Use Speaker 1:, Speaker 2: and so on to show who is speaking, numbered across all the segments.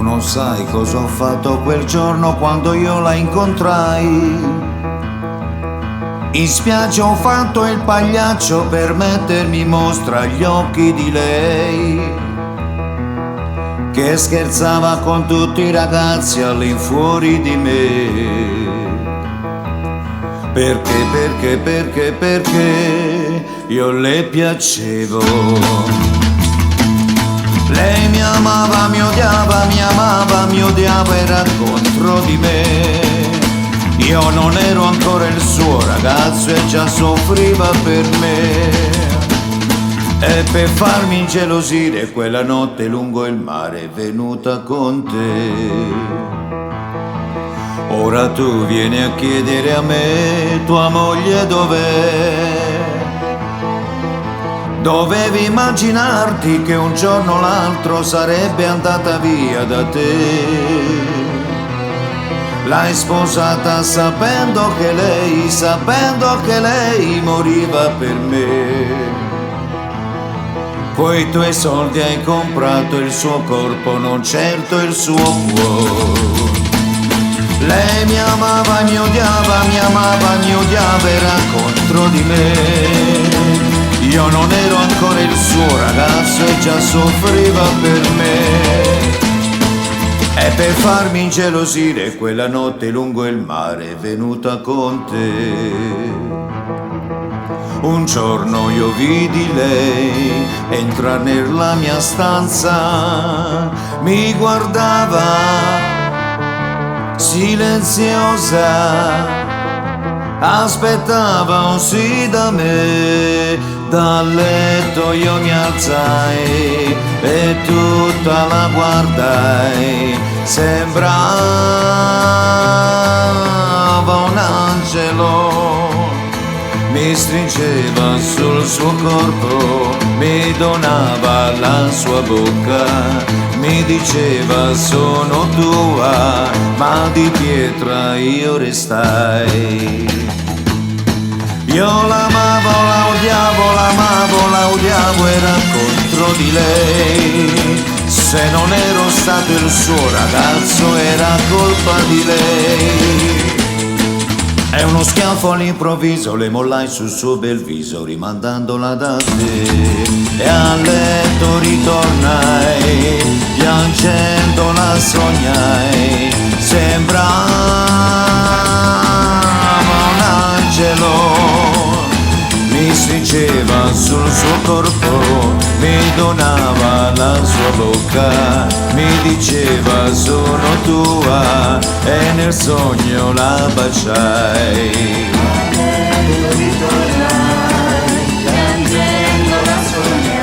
Speaker 1: Tu non sai cosa ho fatto quel giorno quando io la incontrai. In spiaggia ho fatto il pagliaccio per mettermi in mostra agli occhi di lei, che scherzava con tutti i ragazzi all'infuori di me. Perché io le piacevo. Lei mi amava, mi odiava, mi amava, mi odiava, era contro di me. Io non ero ancora il suo ragazzo e già soffriva per me. E per farmi ingelosire quella notte lungo il mare è venuta con te. Ora tu vieni a chiedere a me, tua moglie dov'è? Dovevi immaginarti che un giorno o l'altro sarebbe andata via da te. L'hai sposata sapendo che lei moriva per me. Coi tuoi soldi hai comprato il suo corpo, non certo il suo cuore. Lei mi amava, mi odiava, mi amava, mi odiava, era contro di me. Io non ero ancora il suo ragazzo e già soffriva per me. E per farmi ingelosire quella notte lungo il mare è venuta con te. Un giorno io vidi lei entrare nella mia stanza, mi guardava silenziosa, aspettava un sì da me. Dal letto io mi alzai e tutta la guardai, sembrava un angelo. Mi stringeva sul suo corpo, mi donava la sua bocca, mi diceva sono tua, ma di pietra io restai. Io l'amavo, la odiavo, era contro di lei. Se non ero stato il suo ragazzo era colpa di lei. È uno schiaffo all'improvviso, le mollai sul suo bel viso rimandandola da te. E a letto ritornai, piangendo la sognai, sembrava un angelo. Mi stringeva sul suo corpo, mi donava la sua bocca, mi diceva sono tua e nel sogno la baciai.
Speaker 2: Ritornai, piangendo la sognai,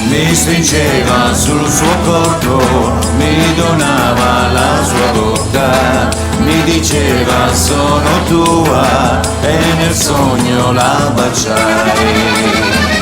Speaker 1: Mi stringeva sul suo corpo, mi donava la sua bocca, mi diceva sono tua e nel sogno la baciai.